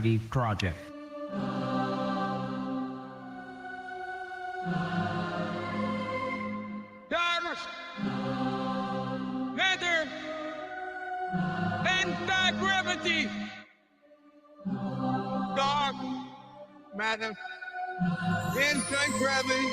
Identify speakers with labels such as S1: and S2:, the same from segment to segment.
S1: the project.
S2: Darkness, matter, anti-gravity. Dark matter, anti-gravity.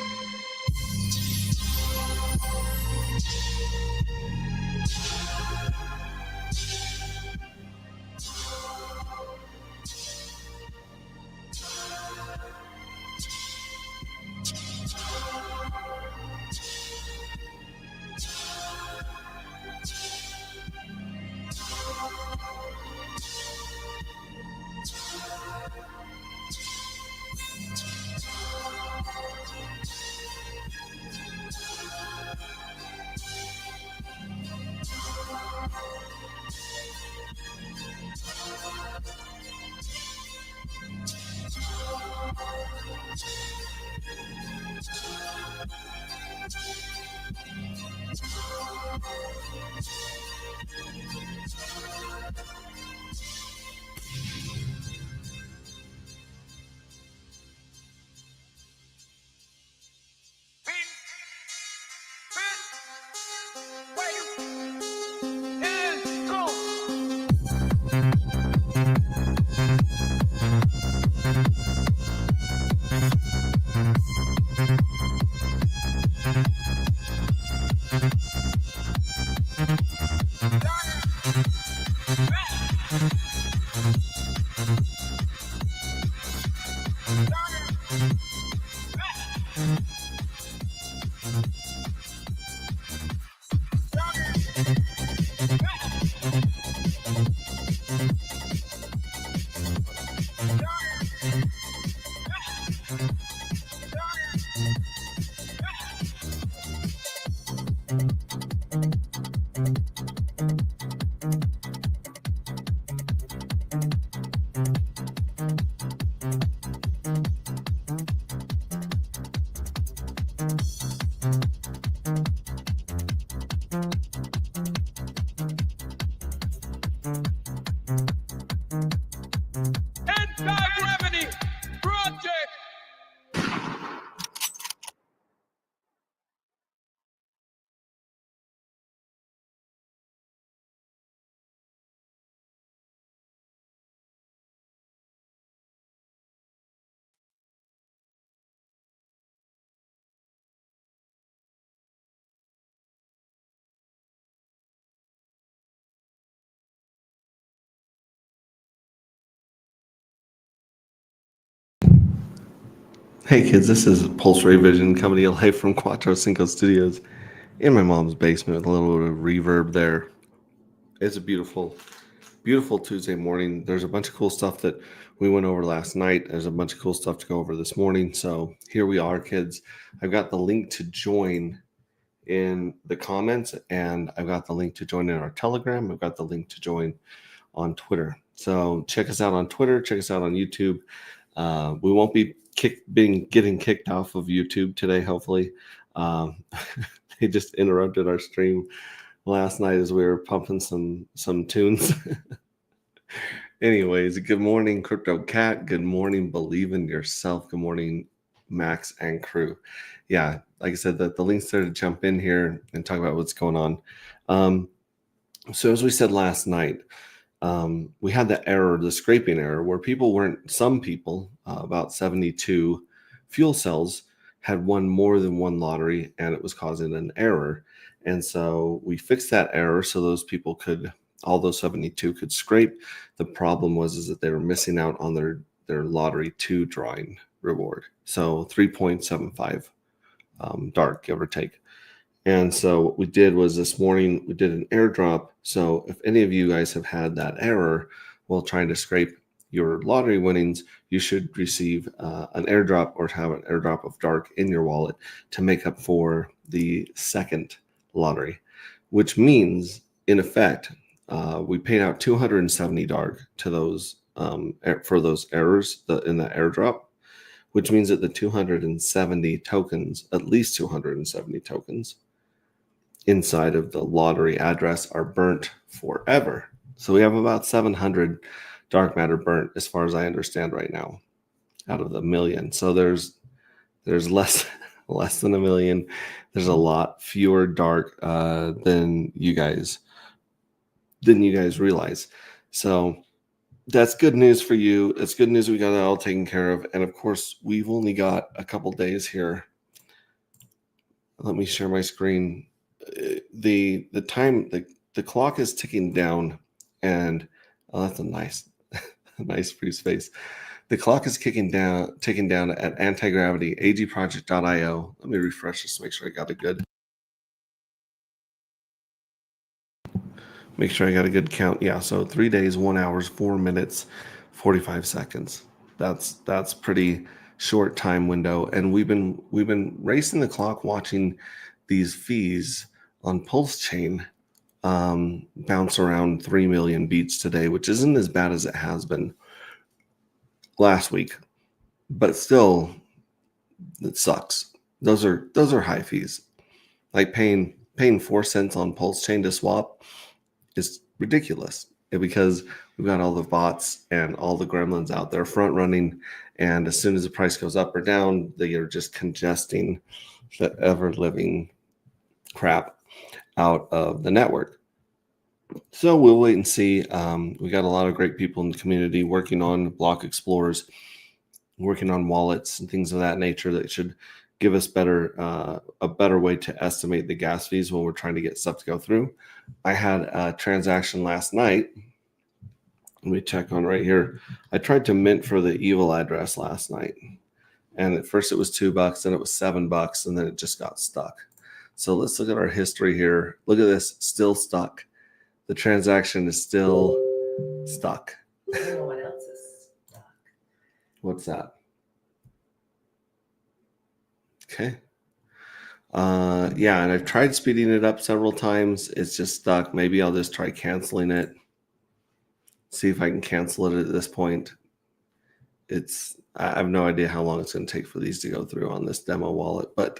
S2: Anti-gravity project.
S3: Hey kids, this is Pulse Ray Vision coming to you live from Quattro Cinco Studios in my mom's basement with a little bit of reverb there. It's a beautiful, beautiful Tuesday morning. There's a bunch of cool stuff that we went over last night. There's a bunch of cool stuff to go over this morning. So here we are, kids. I've got the link to join in the comments, and I've got the link to join in our Telegram. I've got the link to join on Twitter. So check us out on Twitter. Check us out on YouTube. We won't be getting kicked off of YouTube today, hopefully. They just interrupted our stream last night as we were pumping some tunes. Anyways, good morning, Crypto Cat. Good morning, Believe in Yourself. Good morning, Max and crew. Yeah, like I said, the links there to jump in here and talk about what's going on. So as we said last night, we had the error, the scraping error, where some people, about 72 fuel cells had won more than one lottery, and it was causing an error. And so we fixed that error so all those 72 could scrape. The problem was that they were missing out on their lottery 2 drawing reward. So 3.75 dark, give or take. And so what we did was this morning, we did an airdrop. So if any of you guys have had that error while trying to scrape your lottery winnings, you should receive an airdrop or have an airdrop of dark in your wallet to make up for the second lottery, which means, in effect, we paid out 270 dark to those for those errors in the airdrop, which means that the 270 tokens, at least 270 tokens, inside of the lottery address are burnt forever. So we have about 700 dark matter burnt, as far as I understand right now, out of the million. So there's less than a million. There's a lot fewer dark than you guys realize. So that's good news for you. It's good news we got it all taken care of. And of course, we've only got a couple days here. Let me share my screen. The time, the clock is ticking down, and oh, that's a nice nice freeze face. The clock is ticking down at anti-gravity agproject.io. Let me refresh this to make sure I got a good count. Yeah, so 3 days, 1 hours, 4 minutes, 45 seconds. That's pretty short time window. And we've been racing the clock watching these fees on Pulse Chain bounce around 3 million beats today, which isn't as bad as it has been last week, but still it sucks. Those are high fees. Like paying 4 cents on Pulse Chain to swap is ridiculous, because we've got all the bots and all the gremlins out there front running, and as soon as the price goes up or down, they are just congesting the ever living crap out of the network. So we'll wait and see. We got a lot of great people in the community working on block explorers, working on wallets and things of that nature that should give us a better way to estimate the gas fees when we're trying to get stuff to go through. I had a transaction last night. Let me check on right here. I tried to mint for the evil address last night, and at first it was $2, then it was $7, and then it just got stuck. So let's look at our history here. Look at this, still stuck. The transaction is still stuck.
S1: I don't know what else is stuck.
S3: What's that? Okay. Yeah, and I've tried speeding it up several times. It's just stuck. Maybe I'll just try canceling it. See if I can cancel it at this point. I have no idea how long it's going to take for these to go through on this demo wallet, but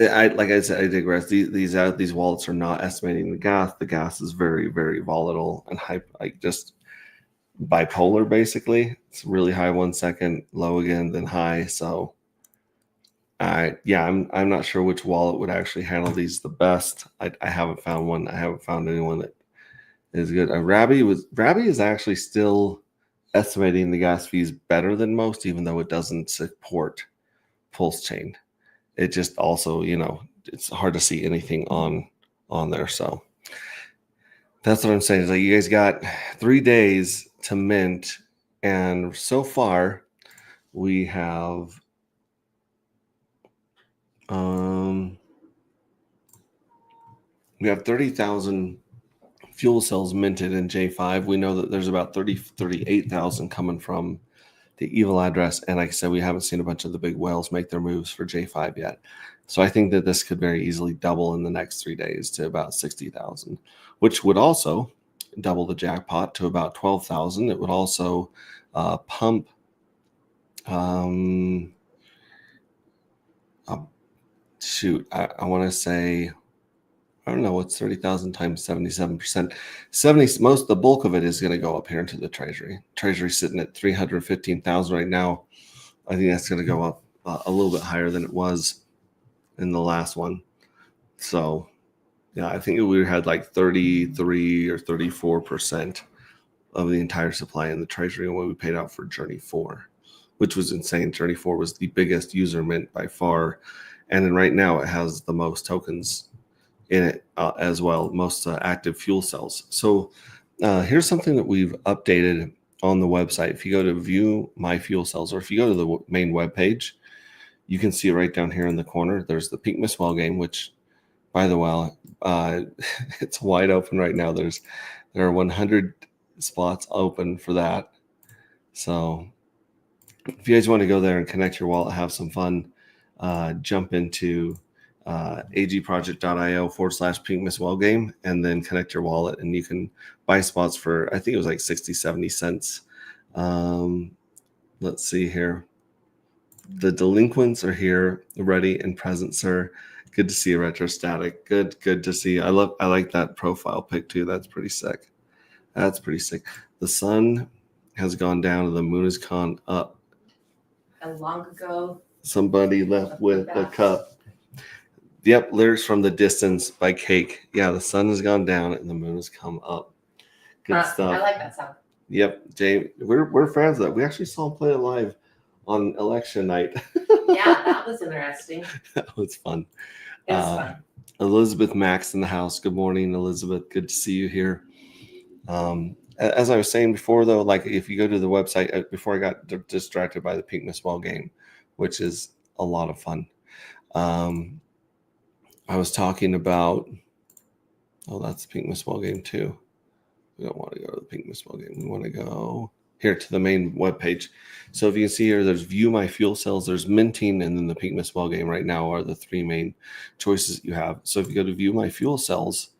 S3: like I said, I digress. These wallets are not estimating the gas. The gas is very, very volatile and like just bipolar, basically. It's really high 1 second, low again, then high. So I'm not sure which wallet would actually handle these the best. I haven't found one. I haven't found anyone that is good. Rabby is actually still estimating the gas fees better than most, even though it doesn't support Pulse Chain. It just also, it's hard to see anything on there. So that's what I'm saying. Is like, you guys got 3 days to mint, and so far we have we have 30,000 fuel cells minted in J5. We know that there's about 38,000 coming from the evil address. And like I said, we haven't seen a bunch of the big whales make their moves for J5 yet. So I think that this could very easily double in the next 3 days to about 60,000, which would also double the jackpot to about 12,000. It would also pump I want to say, I don't know, what's 30,000 times 77%. The bulk of it is going to go up here into the treasury. Treasury's sitting at 315,000 right now. I think that's going to go up a little bit higher than it was in the last one. So, yeah, I think we had like 33 or 34% of the entire supply in the treasury when we paid out for Journey 4, which was insane. Journey 4 was the biggest user mint by far. And then right now it has the most tokens in it as well, most active fuel cells. So here's something that we've updated on the website. If you go to view my fuel cells, or if you go to the main web page, you can see right down here in the corner, there's the Pink Miss Well game, which, by the way, it's wide open right now. There are 100 spots open for that. So if you guys want to go there and connect your wallet, have some fun, jump into agproject.io/Pink Miss Well game, and then connect your wallet, and you can buy spots for, I think it was like 60-70 cents. Let's see here. The delinquents are here, ready and present, sir. Good to see you, Retrostatic. Good to see you. I like that profile pic too. That's pretty sick. The sun has gone down and the moon has gone up.
S1: And long ago,
S3: Somebody left with a cup. Yep, lyrics from The Distance by Cake. Yeah, the sun has gone down and the moon has come up. Good stuff.
S1: I like that song.
S3: Yep, Jay, we're fans of that. We actually saw him play it live on election night.
S1: Yeah, that was interesting.
S3: That was fun.
S1: It was fun.
S3: Elizabeth Max in the house. Good morning, Elizabeth. Good to see you here. As I was saying before, though, like if you go to the website, before I got distracted by the Pink Miss Ball game, which is a lot of fun. I was talking about, that's the Pink Miss Ball game too. We don't want to go to the Pink Miss Ball game. We want to go here to the main webpage. So if you can see here, there's view my fuel cells, there's minting, and then the Pink Miss Ball game right now are the three main choices that you have. So if you go to view my fuel cells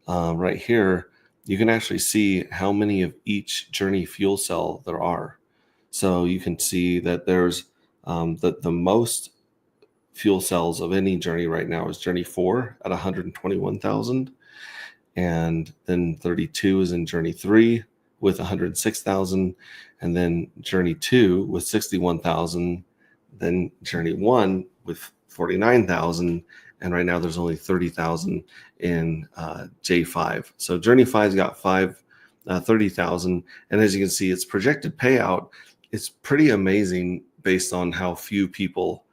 S3: right here, you can actually see how many of each Journey fuel cell there are. So you can see that there's the most fuel cells of any Journey right now is Journey 4 at 121,000. And then 32 is in Journey 3 with 106,000. And then Journey 2 with 61,000. Then Journey 1 with 49,000. And right now there's only 30,000 in J5. So Journey 5's got 30,000. And as you can see, its projected payout is pretty amazing based on how few people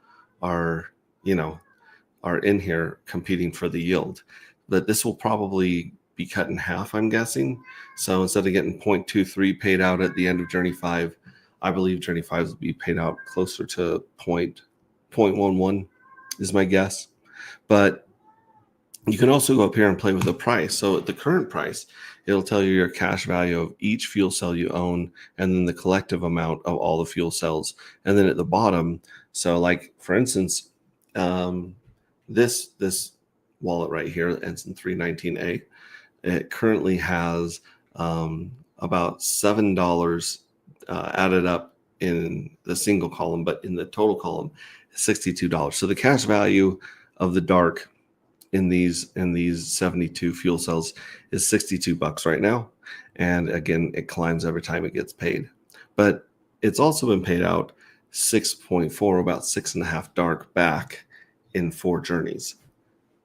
S3: are in here competing for the yield. That this will probably be cut in half, I'm guessing. So instead of getting 0.23 paid out at the end of Journey 5, I believe Journey 5 will be paid out closer to 0.11 is my guess. But you can also go up here and play with the price. So at the current price, it'll tell you your cash value of each fuel cell you own, and then the collective amount of all the fuel cells. And then at the bottom, so like for instance, this wallet right here that ends in 319A, it currently has about $7 added up in the single column, but in the total column, $62. So the cash value of the dark in these 72 fuel cells is $62 right now. And again, it climbs every time it gets paid. But it's also been paid out 6.4, about 6.5 dark back in 4 journeys.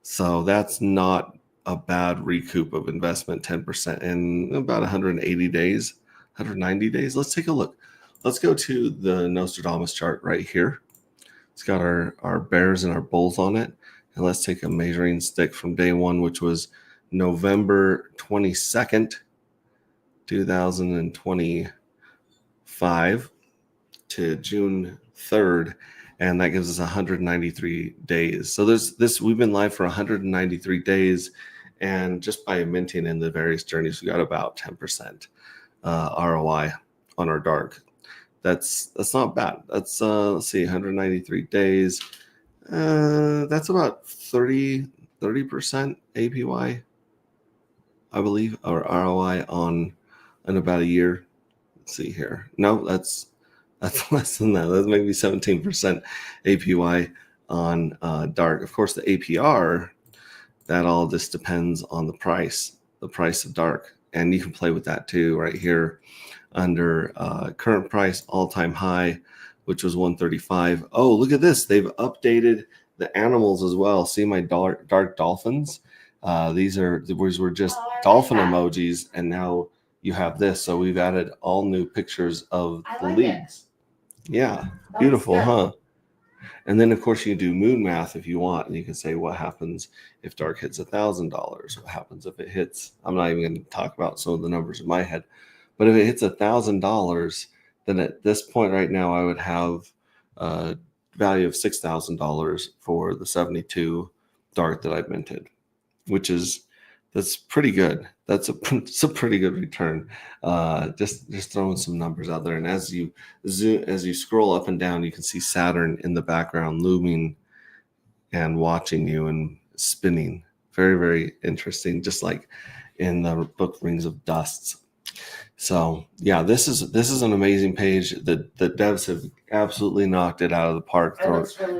S3: So that's not a bad recoup of investment, 10% in about 180 days, 190 days. Let's take a look. Let's go to the Nostradamus chart right here. It's got our bears and our bulls on it. And let's take a measuring stick from day one, which was November 22nd, 2025 to June 3rd. And that gives us 193 days. So we've been live for 193 days. And just by minting in the various journeys, we got about 10% ROI on our dark. That's not bad. That's let's see, 193 days. That's about 30% APY, I believe, or ROI in about a year. Let's see here. No, that's less than that. That's maybe 17% APY on dark. Of course, the APR, that all just depends on the price of dark. And you can play with that too right here under current price, all-time high, which was 135. Oh, look at this. They've updated the animals as well. See my dark dolphins? These were just dolphin emojis, and now you have this. So we've added all new pictures of the leagues. Yeah, beautiful, huh? And then, of course, you do moon math if you want, and you can say what happens if dark hits $1,000. What happens if it hits? I'm not even going to talk about some of the numbers in my head, but if it hits $1,000, then at this point right now, I would have a value of $6,000 for the 72 dark that I've minted, that's pretty good. It's a pretty good return. Just throwing some numbers out there. And as you scroll up and down, you can see Saturn in the background looming and watching you and spinning. Very, very interesting. Just like in the book Rings of Dust. So yeah, this is an amazing page. The devs have absolutely knocked it out of the park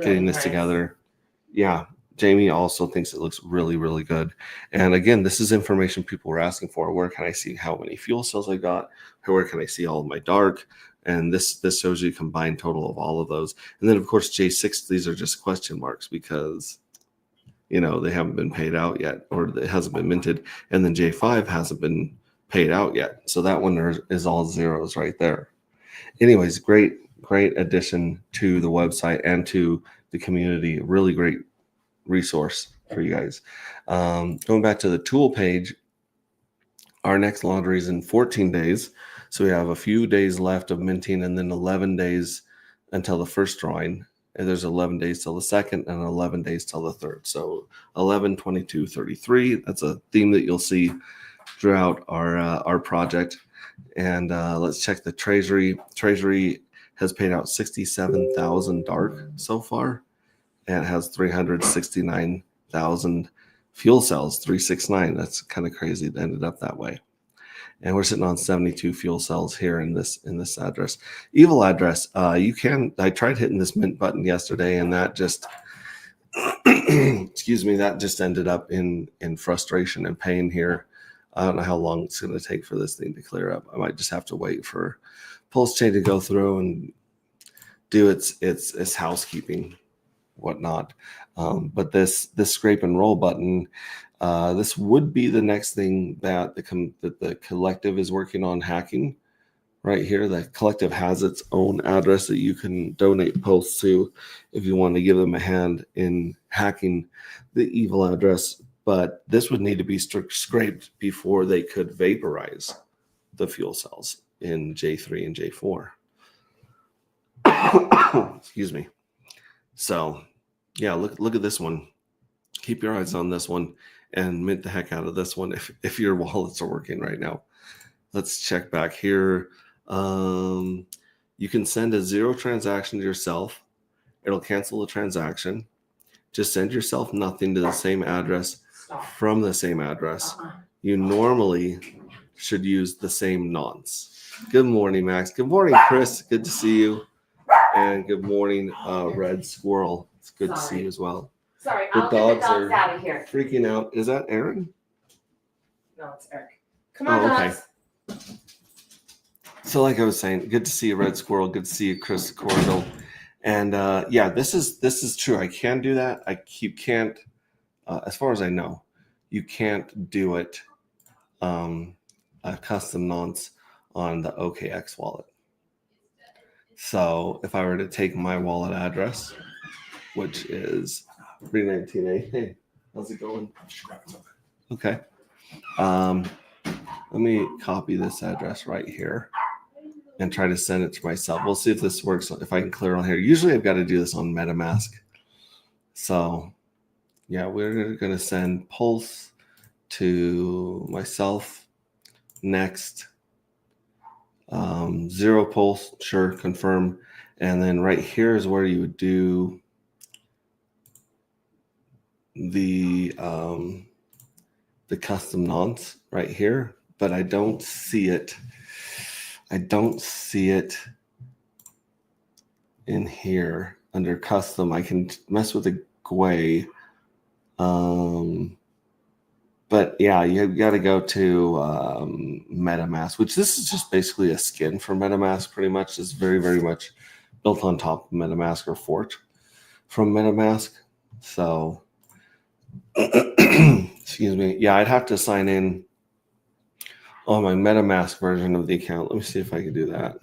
S3: getting this together. Yeah, Jamie also thinks it looks really, really good. And again, this is information people were asking for. Where can I see how many fuel cells I got? Where can I see all of my dark? And this shows you combined total of all of those. And then of course J6, these are just question marks because they haven't been paid out yet, or it hasn't been minted. And then J5 hasn't been paid out yet. So that one is all zeros right there. Anyways, great addition to the website and to the community. Really great resource for you guys. Going back to the tool page, our next lottery is in 14 days. So we have a few days left of minting and then 11 days until the first drawing. And there's 11 days till the second and 11 days till the third. So 11, 22, 33. That's a theme that you'll see throughout our project. And let's check the treasury. Treasury has paid out 67,000 dark so far, and it has 369,000 fuel cells. 369. That's kind of crazy. It ended up that way. And we're sitting on 72 fuel cells here in this address. Evil address. I tried hitting this mint button yesterday, and that just excuse me, that just ended up in frustration and pain here. I don't know how long it's going to take for this thing to clear up. I might just have to wait for Pulse Chain to go through and do its housekeeping, whatnot. But this scrape and roll button, this would be the next thing that the collective is working on hacking. Right here, the collective has its own address that you can donate posts to if you want to give them a hand in hacking the evil address. But this would need to be scraped before they could vaporize the fuel cells in J3 and J4. Excuse me. So, yeah, look at this one. Keep your eyes on this one and mint the heck out of this one if your wallets are working right now. Let's check back here. You can send a 0 transaction to yourself. It'll cancel the transaction. Just send yourself nothing to the same address from the same address. You normally should use the same nonce. Good morning, Max. Good morning, Chris. Good to see you. And good morning, Red Squirrel. It's good to see you as well.
S1: Sorry,
S3: The
S1: I'll get the dogs out of here.
S3: Freaking out. Is that Aaron?
S1: No, it's Eric. Come on, dogs.
S3: So like I was saying, good to see you, Red Squirrel. Good to see you, Chris Cordell. And yeah, this is true. I can do that. You can't, as far as I know, you can't do it a custom nonce on the OKX wallet. So if I were to take my wallet address, which is 319A, hey, how's it going? Okay. Let me copy this address right here and try to send it to myself. We'll see if this works, if I can clear on here. Usually I've got to do this on MetaMask. So yeah, we're going to send Pulse to myself next. 0 Pulse, sure, confirm. And then right here is where you would do the custom nonce right here, but I don't see it. I don't see it in here under custom. I can mess with the GUI. But yeah, you got to go to MetaMask, which this is just basically a skin for MetaMask pretty much. It's very, very much built on top of MetaMask or forked from MetaMask. So, excuse me. Yeah, I'd have to sign in on my MetaMask version of the account. Let me see if I can do that.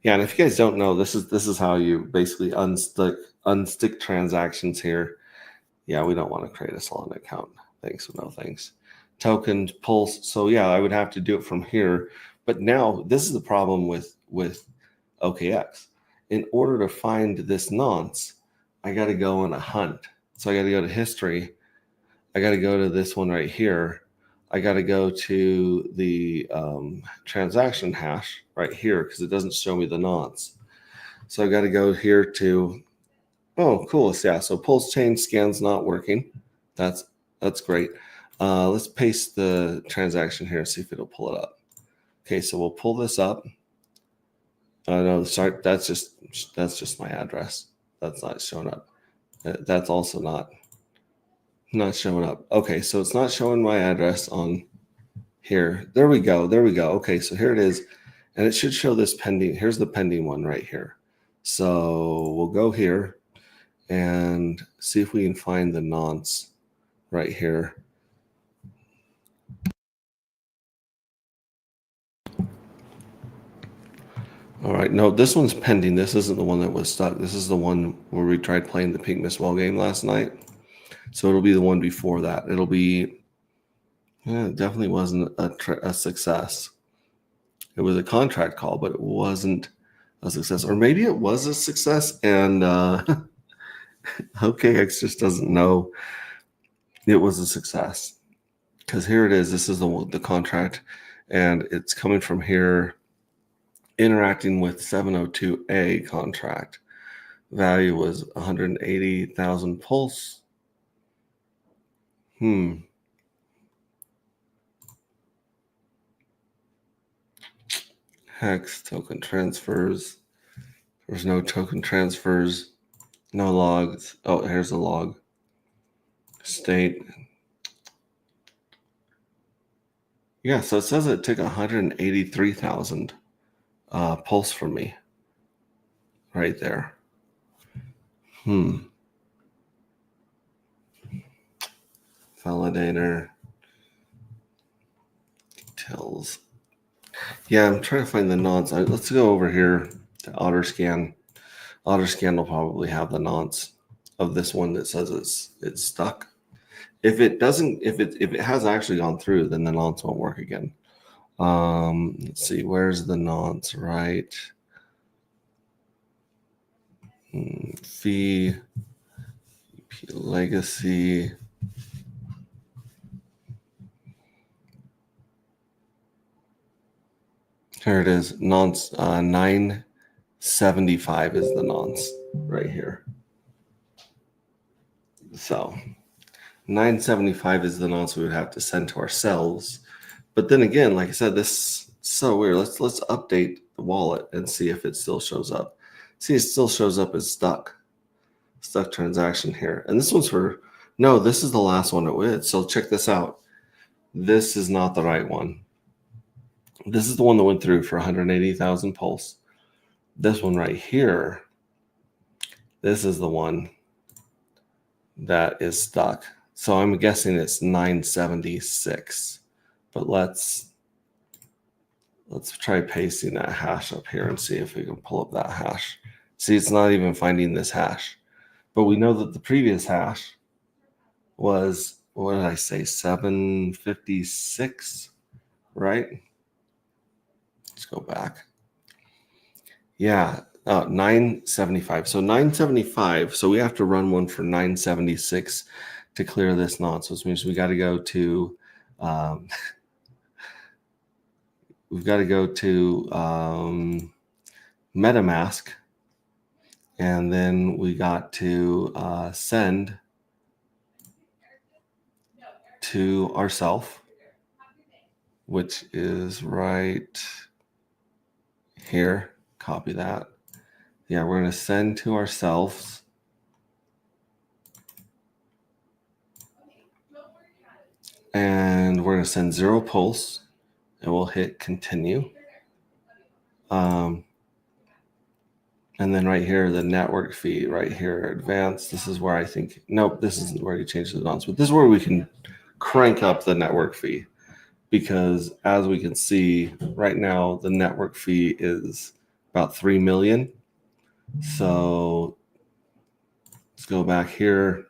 S3: Yeah, and if you guys don't know, this is how you basically unstick transactions here. Yeah, we don't want to create a Solana account. Thanks, no thanks. Tokens, Pulse. So yeah, I would have to do it from here. But now this is the problem with OKX. In order to find this nonce, I got to go on a hunt. So I got to go to history. I got to go to this one right here. I got to go to the transaction hash right here because it doesn't show me the nonce. So I got to go here to, oh, cool. Yeah, so Pulse Chain scan's not working. That's great. Let's paste the transaction here and see if it'll pull it up. Okay, so we'll pull this up. No, sorry, that's just my address. That's not showing up. That's also not showing up. Okay, so it's not showing my address on here. There we go. Okay, so here it is. And it should show this pending. Here's the pending one right here. So we'll go here and see if we can find the nonce right here. All right, no, this one's pending. This isn't the one that was stuck. This is the one where we tried playing the Pink Miss Well game last night. So it'll be the one before that. It'll be, it definitely wasn't a success. It was a contract call, but it wasn't a success. Or maybe it was a success and OKX just doesn't know it was a success. Because here it is. This is the contract, and it's coming from here, interacting with 702A contract. Value was 180,000 pulse. Hex token transfers. There's no token transfers. No logs. Oh, here's the log. State. Yeah, so it says it took 183,000 pulse from me. Right there. Validator. Details. Yeah, I'm trying to find the nonce. Let's go over here to Otterscan. Otterscan will probably have the nonce of this one that says it's stuck. If it doesn't, if it has actually gone through, then the nonce won't work again. Let's see, where's the nonce, right? Fee, legacy. Here it is, nonce 975 is the nonce right here. So 975 is the nonce we would have to send to ourselves. But then again, like I said, this is so weird. Let's update the wallet and see if it still shows up. See, it still shows up as stuck transaction here. And this one's no, this is the last one it would. So check this out. This is not the right one. This is the one that went through for 180,000 pulse. This one right here, this is the one that is stuck. So I'm guessing it's 976. But let's try pasting that hash up here and see if we can pull up that hash. See, it's not even finding this hash. But we know that the previous hash was, what did I say, 756, right? Let's go back. Yeah, 975. So 975. So we have to run one for 976 to clear this nonce, which means we got to go to MetaMask, and then we got to send to ourself, which is right here. Copy that. Yeah, we're going to send to ourselves. And we're going to send 0 pulse, and we'll hit continue. And then right here, the network fee right here, advanced. This is where I think, nope, this isn't where you change the nonce, but this is where we can crank up the network fee, because as we can see right now, the network fee is about 3 million. So let's go back here.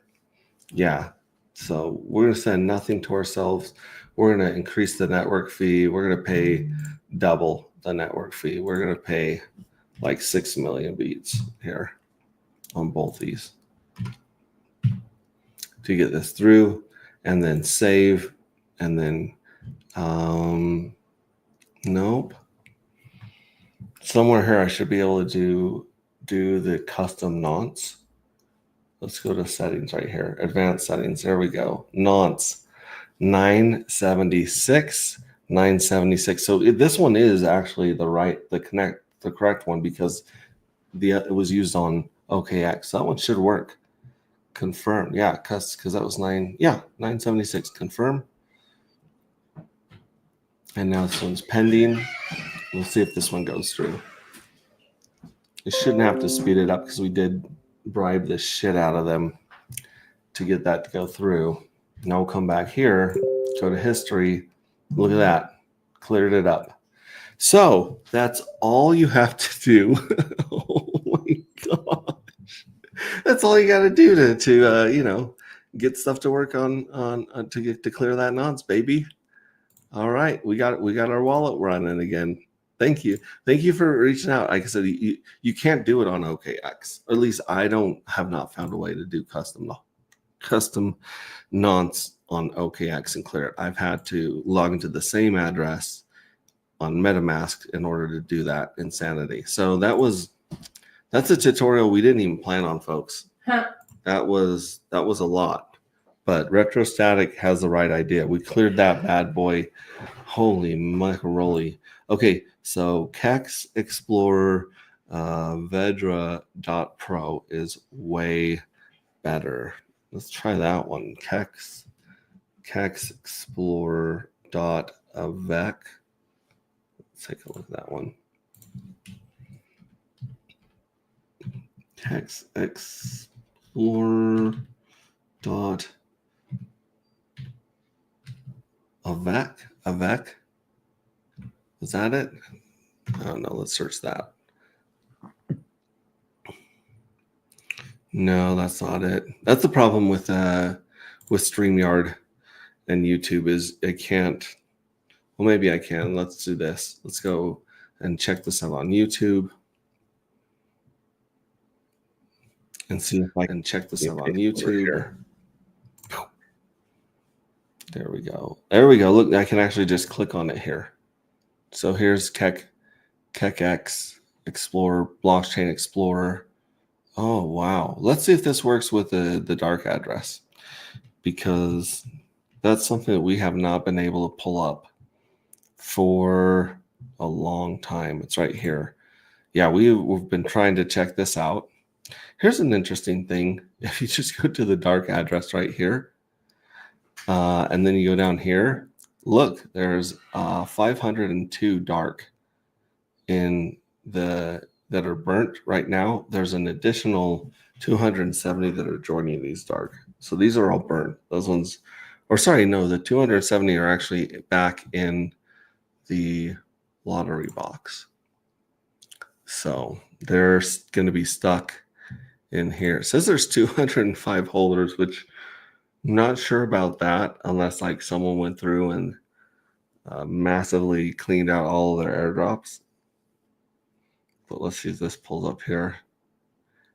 S3: Yeah. So we're going to send nothing to ourselves. We're going to increase the network fee. We're going to pay double the network fee. We're going to pay like 6 million beats here on both these to get this through, and then save, and then nope. Somewhere here I should be able to do the custom nonce. Let's go to settings right here. Advanced settings. There we go. Nonce 976. 976. So this one is actually the correct one, because it was used on OKX. That one should work. Confirm. Yeah, because that was 976. Confirm. And now this one's pending. We'll see if this one goes through. It shouldn't have to speed it up because we did bribe the shit out of them to get that to go through. Now we'll come back here, go to history. Look at that. Cleared it up. So that's all you have to do. Oh my gosh. That's all you got to do to get stuff to work on to clear that nonce, baby. All right, we got our wallet running again. Thank you for reaching out. Like I said, you can't do it on OKX. Or at least I have not found a way to do custom nonce on OKX and clear it. I've had to log into the same address on MetaMask in order to do that insanity. So that's a tutorial we didn't even plan on, folks.
S1: Huh.
S3: That was a lot. But Retrostatic has the right idea. We cleared that bad boy. Holy macaroni. Okay, so Kex Explorer Vedra.pro is way better. Let's try that one. Kex Explorer.avec. Let's take a look at that one. Kex Explorer. Avec? Is that it? I don't know. Let's search that. No, that's not it. That's the problem with StreamYard and YouTube is it can't. Well, maybe I can. Let's do this. Let's go and check this out on YouTube and see if I can check this out on YouTube. There we go. Look, I can actually just click on it here. So here's KeX Explorer, Blockchain Explorer. Oh, wow. Let's see if this works with the dark address, because that's something that we have not been able to pull up for a long time. It's right here. Yeah, we've been trying to check this out. Here's an interesting thing. If you just go to the dark address right here, and then you go down here, look, there's 502 dark that are burnt right now. There's an additional 270 that are joining these dark. So these are all burnt. Those ones, or sorry, no, the 270 are actually back in the lottery box. So they're going to be stuck in here. It says there's 205 holders, which I'm not sure about that unless like someone went through and massively cleaned out all of their airdrops. But let's see if this pulls up here.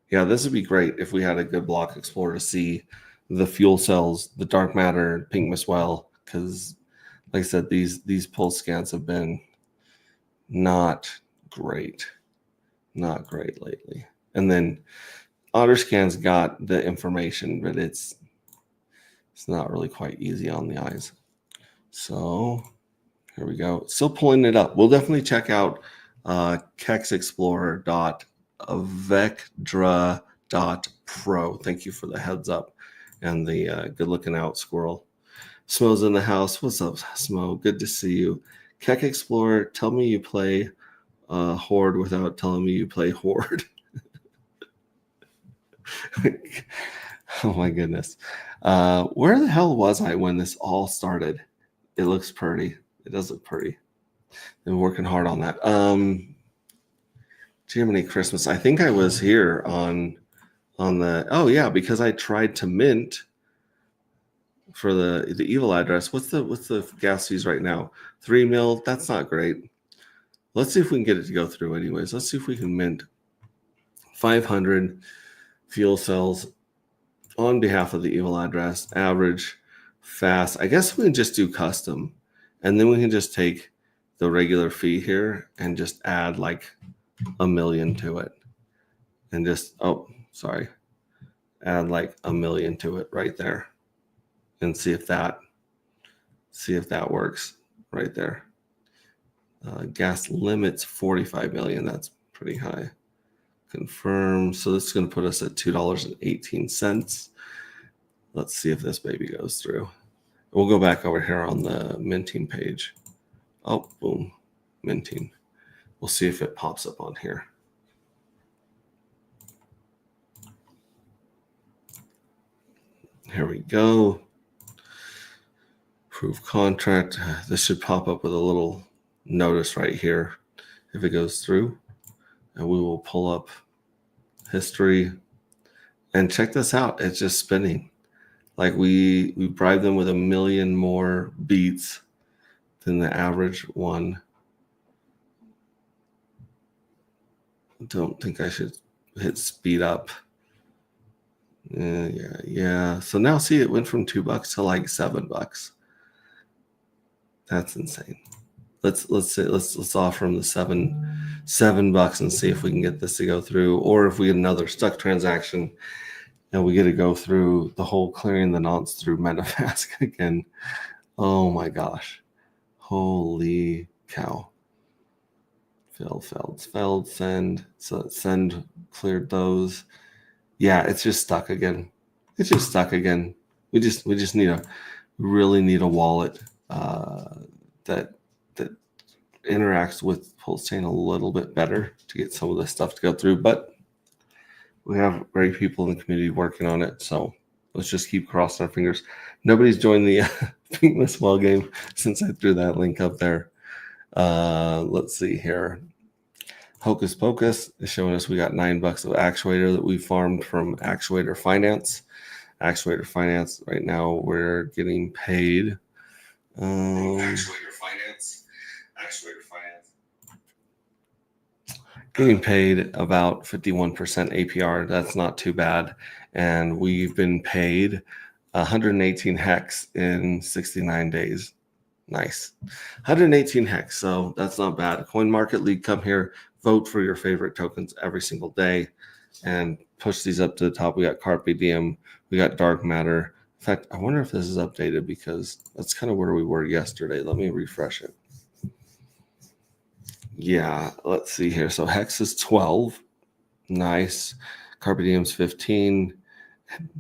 S3: Yeah, this would be great if we had a good block explorer to see the fuel cells, the dark matter, pink as well, because like I said, these pulse scans have been not great lately. And then OtterScan's got the information, but it's not really quite easy on the eyes. So here we go. Still pulling it up. We'll definitely check out kexexplorer.vecdra.pro. Thank you for the heads up and the good looking out squirrel. Smo's in the house. What's up, Smo? Good to see you. Keck Explorer, tell me you play Horde without telling me you play Horde. Oh my goodness. Where the hell was I when this all started? It looks pretty. It does look pretty. Been working hard on that. Jiminy Christmas. I think I was here on the. Oh yeah, because I tried to mint for the evil address. What's the gas fees right now? 3 mil. That's not great. Let's see if we can get it to go through. Anyways, let's see if we can mint 500 fuel cells on behalf of the evil address. Average, fast. I guess we can just do custom, and then we can just take the regular fee here and just add like 1 million to it, and just add like 1 million to it right there, and see if that works right there. Gas limits 45 million. That's pretty high. Confirm. So this is going to put us at $2.18. Let's see if this baby goes through. We'll go back over here on the minting page. Oh, boom, minting. We'll see if it pops up on here. Here we go. Proof contract. This should pop up with a little notice right here if it goes through. And we will pull up history. And check this out. It's just spinning. Like we bribed them with 1 million more beats than the average one. Don't think I should hit speed up. Yeah. So now see, it went from $2 to like $7. That's insane. Let's offer them the $7 and see if we can get this to go through, or if we get another stuck transaction and we get to go through the whole clearing the nonce through MetaMask again. Oh my gosh. Holy cow. Failed, send. So send cleared those. Yeah, it's just stuck again. We just really need a wallet that interacts with Pulse Chain a little bit better to get some of this stuff to go through. But we have great people in the community working on it, so let's just keep crossing our fingers. Nobody's joined the Pink Miss Well game since I threw that link up there. Let's see here. Hocus Pocus is showing us we got $9 of actuator that we farmed from Actuator Finance. Actuator Finance, right now we're getting paid. Actuator Finance. Getting paid about 51% APR. That's not too bad. And we've been paid 118 hex in 69 days. Nice. 118 hex. So that's not bad. Coin Market League, come here, vote for your favorite tokens every single day and push these up to the top. We got Carpe Diem. We got Dark Matter. In fact, I wonder if this is updated because that's kind of where we were yesterday. Let me refresh it. Yeah, let's see here. So Hex is 12. Nice. Carpe Diem's 15.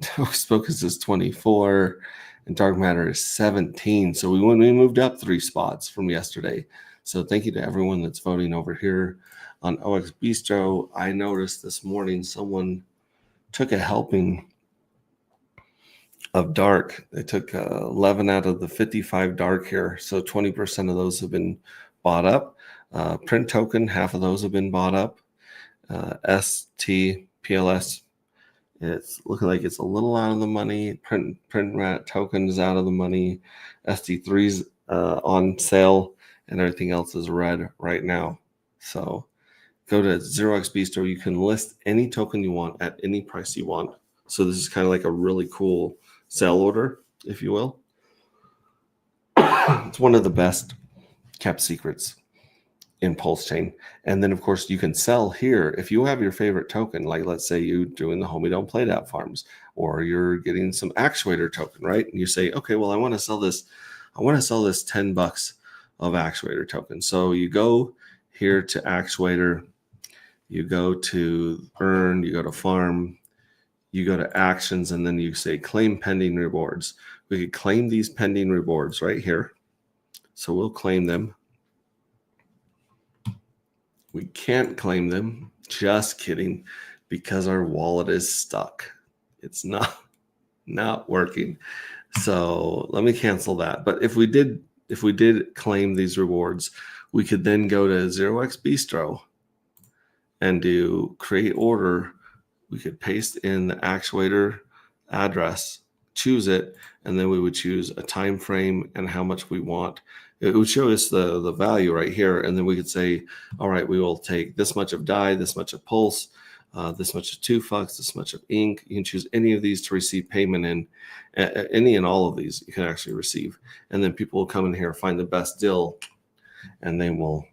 S3: Hocus Pocus is 24. And Dark Matter is 17. So we moved up 3 spots from yesterday. So thank you to everyone that's voting over here on OX Bistro. I noticed this morning someone took a helping of dark. They took 11 out of the 55 dark here. So 20% of those have been bought up. Print token, half of those have been bought up. STPLS, it's looking like it's a little out of the money. Print rat token is out of the money. SD3's on sale, and everything else is red right now. So go to 0x Bistro. You can list any token you want at any price you want. So this is kind of like a really cool sell order, if you will. It's one of the best kept secrets in Pulse Chain. And then, of course, you can sell here. If you have your favorite token, like let's say you're doing the Homie Don't Play That farms, or you're getting some actuator token, right? And you say, okay, well, I want to sell this $10 of actuator token. So you go here to actuator, you go to earn, you go to farm, you go to actions, and then you say claim pending rewards. We could claim these pending rewards right here. So we'll claim them. We can't claim them. Just kidding, because our wallet is stuck. It's not working. So let me cancel that. But if we did claim these rewards, we could then go to 0x Bistro and do create order. We could paste in the actuator address, choose it, and then we would choose a time frame and how much we want. It would show us the value right here, and then we could say, all right, we will take this much of DAI, this much of Pulse, this much of 2FUX, this much of ink. You can choose any of these to receive payment in. Any and all of these you can actually receive. And then people will come in here, find the best deal, and you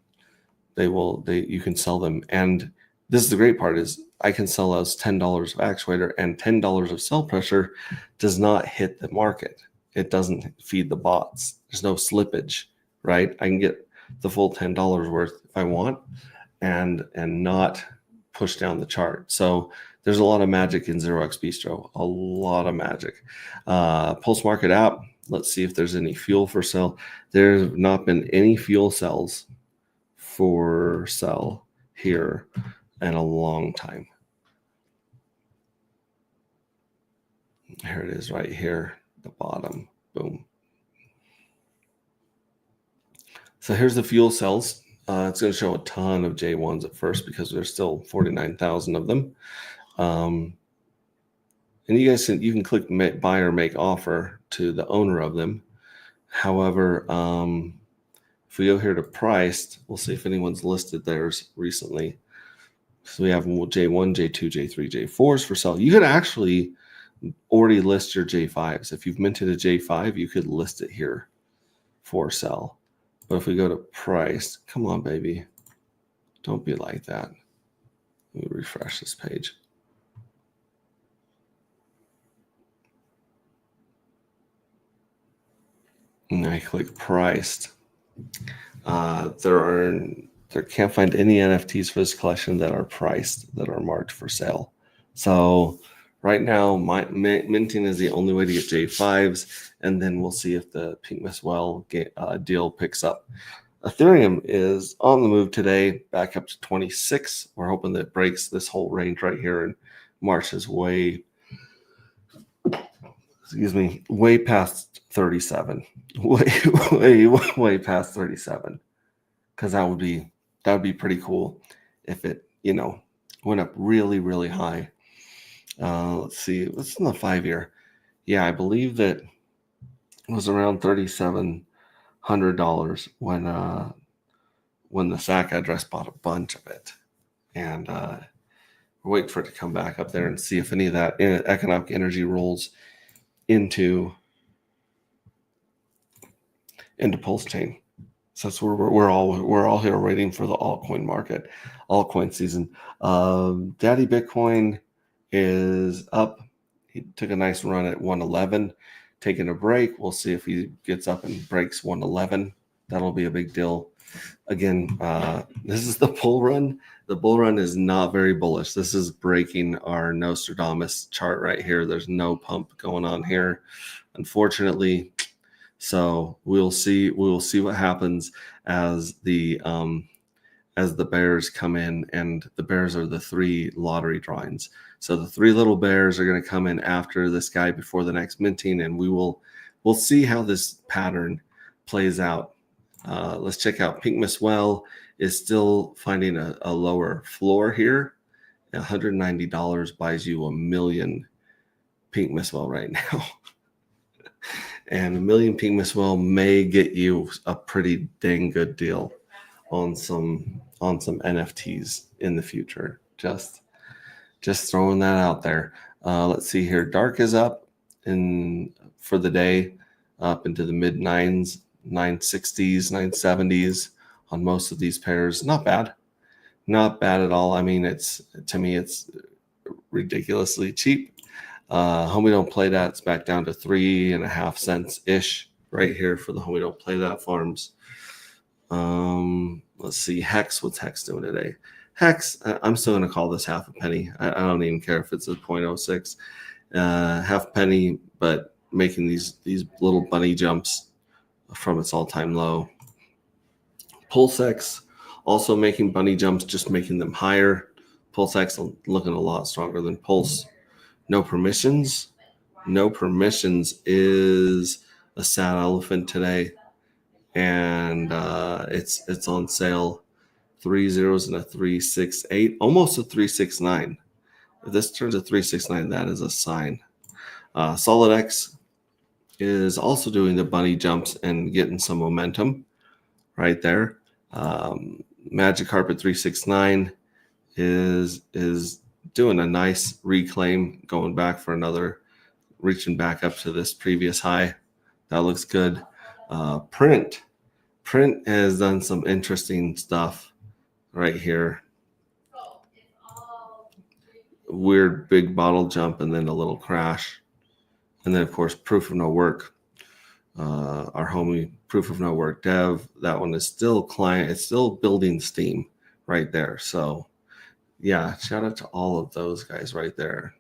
S3: can sell them. And this is the great part, is I can sell us $10 of actuator, and $10 of sell pressure does not hit the market. It doesn't feed the bots. There's no slippage, right? I can get the full $10 worth if I want, and not push down the chart. So there's a lot of magic in 0x Bistro, a lot of magic. Pulse Market app, let's see if there's any fuel for sale. There's not been any fuel cells for sale here in a long time. Here it is right here, the bottom, boom. So here's the fuel cells. It's going to show a ton of J1s at first because there's still 49,000 of them. And you guys you can click buy or make offer to the owner of them. However, if we go here to priced, we'll see if anyone's listed theirs recently. So we have J1, J2, J3, J4s for sale. You could actually already list your J5s. If you've minted a J5, you could list it here for sale. But if we go to price, come on, baby. Don't be like that. Let me refresh this page. And I click priced. There can't find any NFTs for this collection that are priced, that are marked for sale. So right now, minting is the only way to get J5s, and then we'll see if the Pink Miss Well deal picks up. Ethereum is on the move today, back up to 26. We're hoping that it breaks this whole range right here and marches way past 37. Way past 37. Because that would be pretty cool if it, went up really, really high. Let's see, what's in the 5-year? Yeah, I believe that it was around $3,700 when the SAC address bought a bunch of it. And we're waiting for it to come back up there and see if any of that economic energy rolls into Pulse Chain. So that's where we're all here waiting for the altcoin market, altcoin season. Daddy Bitcoin is up. He took a nice run at 111, taking a break. We'll see if he gets up and breaks 111. That'll be a big deal. Again, this is the bull run. The bull run is not very bullish. This is breaking our Nostradamus chart right here. There's no pump going on here, unfortunately. So we'll see what happens as the bears come in, and the bears are the 3 lottery drawings. So the 3 little bears are going to come in after this guy before the next minting, and we'll see how this pattern plays out. Let's check out Pink Miss Well is still finding a lower floor here. $190 buys you 1 million Pink Miss Well right now. And 1 million Pink Miss Well may get you a pretty dang good deal on some NFTs in the future. Just throwing that out there. Let's see here. Dark is up for the day, up into the mid 9s, 960s, 970s on most of these pairs. Not bad at all. I mean, to me it's ridiculously cheap. Homie Don't Play That's back down to 3.5 cents ish right here for the Homie Don't Play That farms. Let's see, Hex. What's Hex doing today? Hex, I'm still going to call this half a penny. I don't even care if it's a 0.06. Half penny, but making these little bunny jumps from its all-time low. PulseX also making bunny jumps, just making them higher. PulseX looking a lot stronger than Pulse. No permissions. No permissions is a sad elephant today, and it's on sale. 3 zeros and a 368, almost a 369. If this turns a 369, that is a sign. SolidX is also doing the bunny jumps and getting some momentum right there. Magic Carpet 369 is doing a nice reclaim, going back for another, reaching back up to this previous high. That looks good. Print has done some interesting stuff right here. Weird big bottle jump and then a little crash. And then, of course, Proof of No Work. Our homie Proof of No Work dev, that one is still client. It's still building steam right there. So Yeah, shout out to all of those guys right there.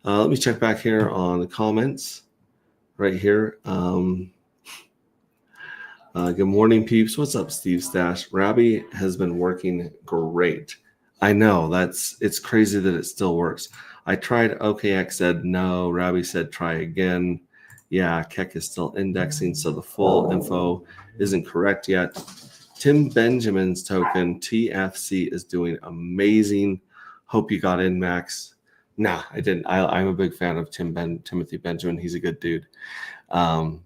S3: Let me check back here on the comments right here. Good morning, peeps. What's up, Steve Stash? Rabbi has been working great. I know it's crazy that it still works. I tried OKX said no. Rabbi said try again. Yeah, Keck is still indexing, so the full info isn't correct yet. Tim Benjamin's token TFC is doing amazing. Hope you got in, Max. Nah, I didn't. I'm a big fan of Timothy Benjamin. He's a good dude. Yeah,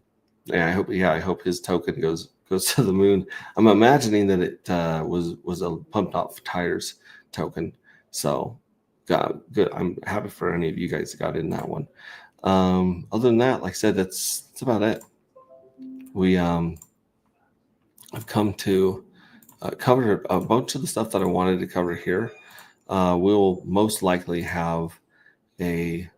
S3: I hope his token goes to the moon. I'm imagining that it was a pumped off tires token. So good. I'm happy for any of you guys that got in that one. Other than that, like I said, that's about it. We have come to cover a bunch of the stuff that I wanted to cover here. We'll most likely have a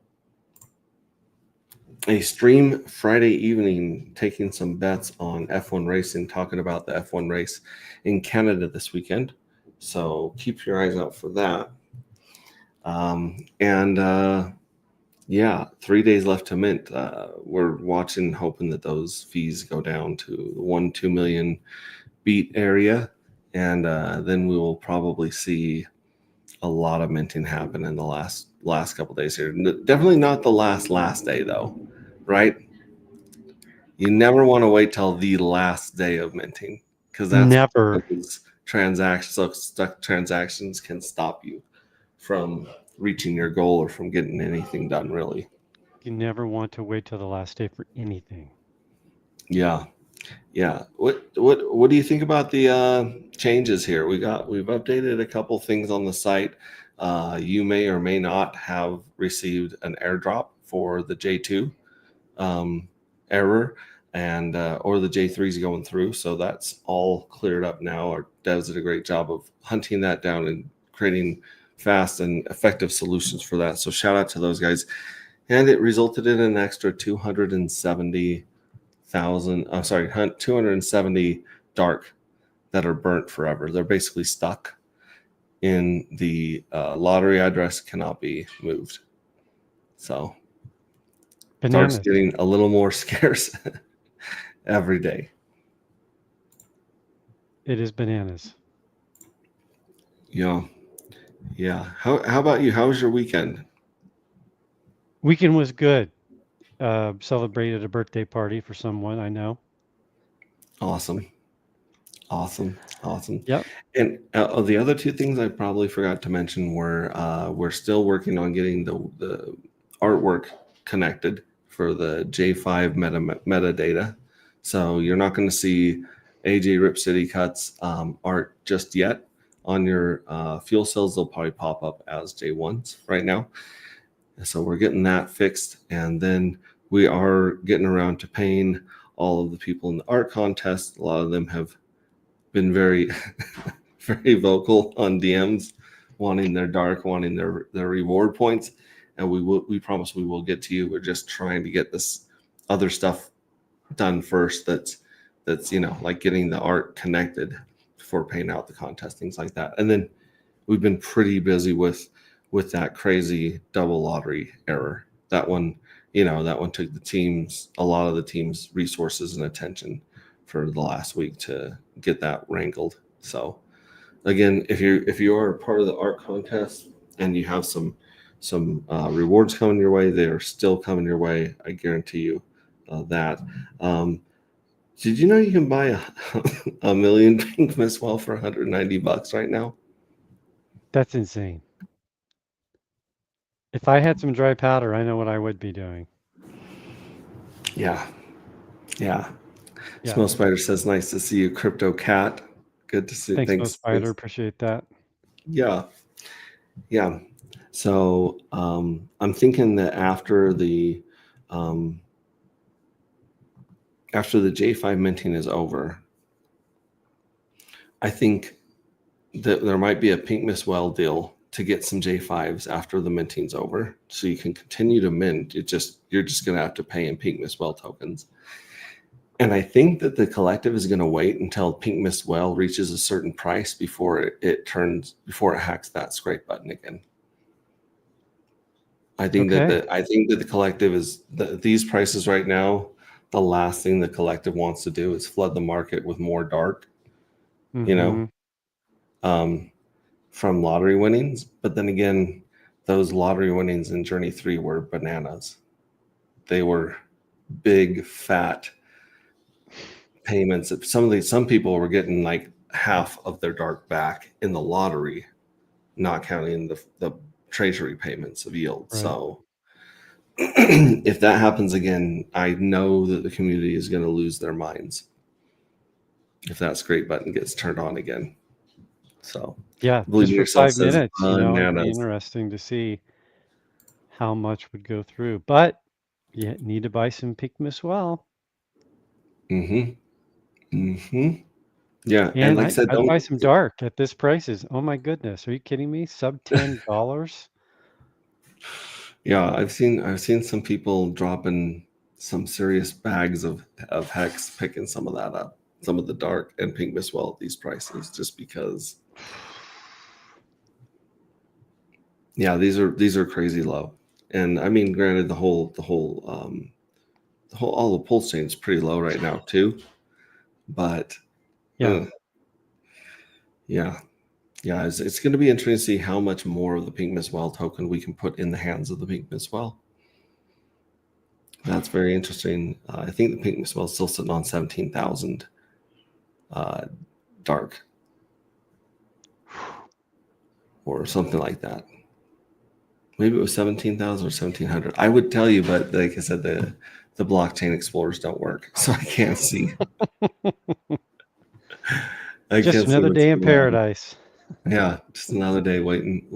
S3: stream Friday evening taking some bets on F1 racing, talking about the F1 race in Canada this weekend. So keep your eyes out for that. Yeah, 3 days left to mint. We're watching, hoping that those fees go down to the 1-2 million beat area. And then we will probably see a lot of minting happen in the last couple days here. Definitely not the last day though, right? You never want to wait till the last day of minting, because that's
S4: never
S3: transactions. So stuck transactions can stop you from reaching your goal or from getting anything done. Really,
S4: you never want to wait till the last day for anything.
S3: Yeah. What do you think about the changes here? We've updated a couple things on the site. You may or may not have received an airdrop for the J2 error, and or the J3 is going through. So that's all cleared up now. Our devs did a great job of hunting that down and creating fast and effective solutions for that. So shout out to those guys. And it resulted in an extra 270 dark that are burnt forever. They're basically stuck in the lottery address, cannot be moved. So
S4: Bananas.
S3: dark's getting a little more scarce every day.
S4: It is bananas.
S3: Yeah. How about you? How was your weekend?
S4: Weekend was good. Celebrated a birthday party for someone I know.
S3: Awesome.
S4: Yep.
S3: And the other two things I probably forgot to mention were we're still working on getting the artwork connected for the J5 metadata. So you're not going to see AJ Rip City Cuts art just yet on your fuel cells. They'll probably pop up as J1s right now. So we're getting that fixed, and then we are getting around to paying all of the people in the art contest. A lot of them have been very very vocal on DMs, wanting their dark, wanting their reward points, and we promise we will get to you. We're just trying to get this other stuff done first. That's like getting the art connected before paying out the contest, things like that. And then we've been pretty busy with that crazy double lottery error. That one took a lot of the team's resources and attention for the last week to get that wrangled. So again, if you are a part of the art contest and you have some rewards coming your way, they are still coming your way. I guarantee you that. Did you know you can buy a million pink Mistwell for $190 right now?
S4: That's insane. If I had some dry powder, I know what I would be doing.
S3: Yeah. Snow Spider says, "Nice to see you, Crypto Cat." Good to see.
S4: Thanks, Snow Spider. Appreciate that.
S3: Yeah. So I'm thinking that after the J5 minting is over, I think that there might be a Pink Mistwell deal to get some J5s after the minting's over, so you can continue to mint. You're just going to have to pay in Pink Mistwell tokens. And I think that the collective is going to wait until Pink Mist Well reaches a certain price before it hacks that scrape button again. I think that
S4: Okay.
S3: the collective is these prices right now. The last thing the collective wants to do is flood the market with more dark, you
S4: Mm-hmm.
S3: know, from lottery winnings. But then again, those lottery winnings in Journey 3 were bananas. They were big, fat payments. Some people were getting like half of their dark back in the lottery, not counting the treasury payments of yield.
S4: Right.
S3: So if that happens again, I know that the community is going to lose their minds if that scrape button gets turned on again. So
S4: Yeah,
S3: believe
S4: just
S3: in
S4: for
S3: yourself
S4: 5 minutes,
S3: says
S4: it'd be
S3: bananas.
S4: interesting to see how much would go through. But you need to buy some Pink Mist Well.
S3: Mm-hmm. Mm-hmm. Yeah, and
S4: And
S3: like I said,
S4: I'd buy
S3: don't.
S4: some dark at this prices. Oh my goodness. Are you kidding me? Sub $10?
S3: Yeah, I've seen some people dropping some serious bags of hex, picking some of that up, some of the dark and pink Miss Well at these prices, just because. Yeah, these are crazy low, and I mean, granted, all the pulse chain is pretty low right now too, but
S4: Yeah,
S3: yeah, yeah, it's going to be interesting to see how much more of the pink Miss Well token we can put in the hands of the pink Miss Well. That's very interesting. I think the pink Miss Well is still sitting on 17,000 dark or something like that. Maybe it was 17,000 or 1,700. I would tell you, but like I said, the blockchain explorers don't work, so I can't see. I
S4: just
S3: can't see
S4: another
S3: what's
S4: day in
S3: going on.
S4: paradise.
S3: Yeah, just another day waiting.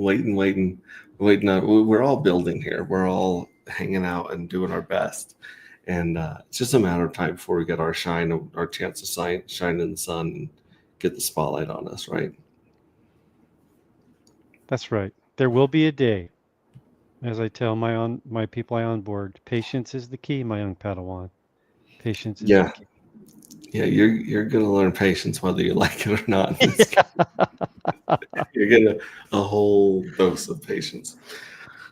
S3: We're all building here. We're all hanging out and doing our best, and it's just a matter of time before we get our chance to shine in the sun and get the spotlight on us, right?
S4: That's right. There will be a day, as I tell my people I onboard, patience is the key, my young Padawan. Patience is the
S3: Yeah,
S4: key.
S3: yeah. You're gonna learn patience whether you like it or not. You're getting a whole dose of patience.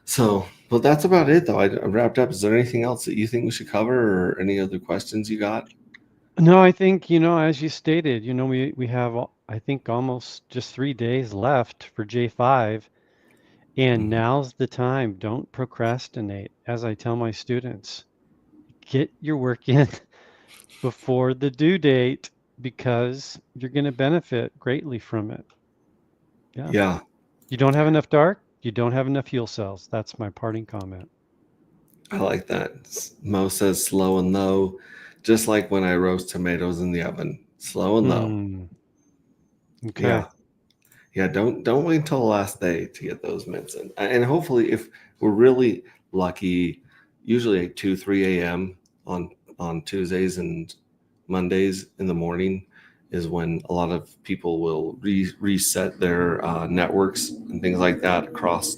S3: So, but that's about it, though. I wrapped up. Is there anything else that you think we should cover, or any other questions you got?
S4: No, I think, as you stated, we have, I think, almost just 3 days left for J5, and
S3: Mhm.
S4: now's the time. Don't procrastinate. As I tell my students, get your work in before the due date because you're going to benefit greatly from it. Yeah.
S3: Yeah,
S4: You don't have enough dark, you don't have enough fuel cells. That's my parting comment.
S3: I like that. Mo says slow and low, just like when I roast tomatoes in the oven. Slow and low.
S4: Okay.
S3: Yeah, yeah. Don't wait until the last day to get those mints in. And hopefully, if we're really lucky, usually at 2-3 a.m. on Tuesdays and Mondays in the morning is when a lot of people will reset their networks and things like that across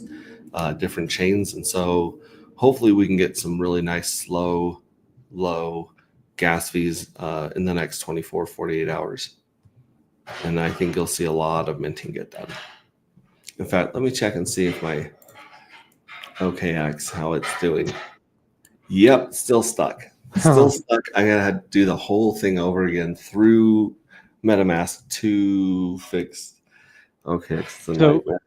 S3: different chains. And so hopefully we can get some really nice slow, low gas fees in the next 24, 48 hours. And I think you'll see a lot of minting get done. In fact, let me check and see if my OKX, how it's doing. Yep, still stuck. Still stuck. I gotta do the whole thing over again through MetaMask to fix. Okay, it's a
S4: So,
S3: nightmare.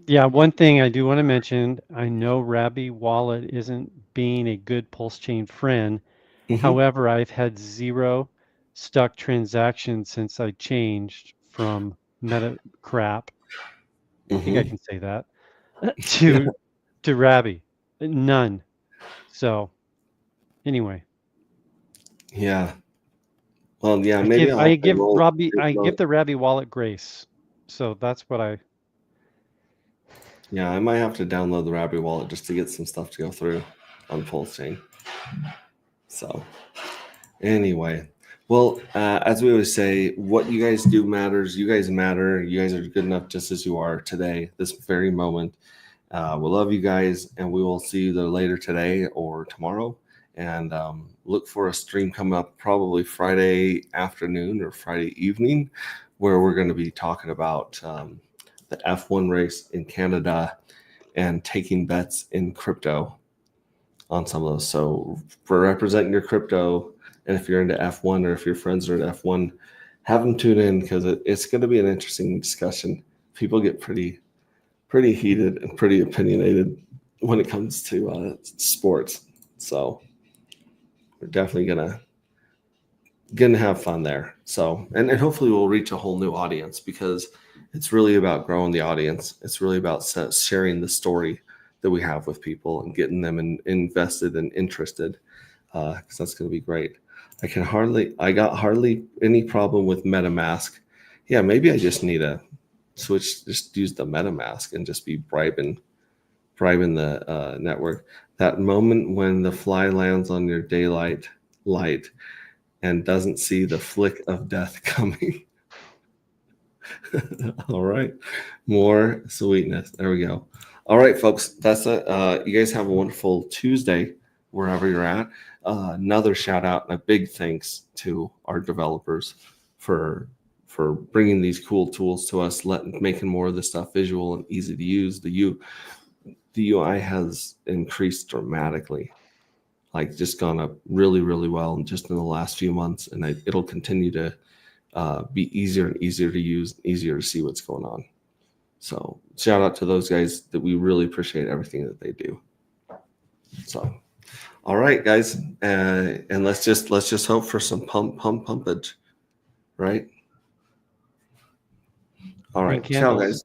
S4: yeah, one thing I do want to mention, I know Rabby Wallet isn't being a good pulse chain friend.
S3: Mm-hmm,
S4: However, I've had 0 stuck transactions since I changed from meta crap, I think I
S3: mm-hmm.
S4: can say that,
S3: Yeah,
S4: to Rabby. None. So, anyway,
S3: yeah. Well, yeah.
S4: I
S3: Maybe
S4: give
S3: I'll
S4: I
S3: have to
S4: give
S3: roll.
S4: Robbie I give the Rabby wallet grace. So that's what I
S3: Yeah, I might have to download the Rabbit Wallet just to get some stuff to go through on Pulse Chain. So, anyway, well, as we always say, what you guys do matters. You guys matter. You guys are good enough just as you are today, this very moment. We love you guys, and we will see you either later today or tomorrow. And look for a stream coming up probably Friday afternoon or Friday evening, where we're going to be talking about the F1 race in Canada and taking bets in crypto on some of those. So for representing your crypto, and if you're into F1 or if your friends are into F1, have them tune in, because it's going to be an interesting discussion. People get pretty heated and pretty opinionated when it comes to sports. So we're definitely gonna have fun there. So and hopefully we'll reach a whole new audience, because it's really about growing the audience. It's really about sharing the story that we have with people and getting them invested and interested, because that's going to be great. I got hardly any problem with MetaMask. Yeah, maybe I just need to just use the MetaMask and just be bribing the network. That moment when the fly lands on your daylight light and doesn't see the flick of death coming. All right. More sweetness. There we go. All right, folks. That's it. You guys have a wonderful Tuesday wherever you're at. Another shout out and a big thanks to our developers for bringing these cool tools to us, making more of this stuff visual and easy to use. The UI has increased dramatically, like just gone up really, really well just in the last few months, and it'll continue to be easier and easier to use, easier to see what's going on. So shout out to those guys, that we really appreciate everything that they do. So, all right, guys, and let's just hope for some pumpage, right? All right, ciao, guys.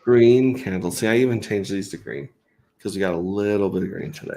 S3: Green candles. See, I even changed these to green because we got a little bit of green today.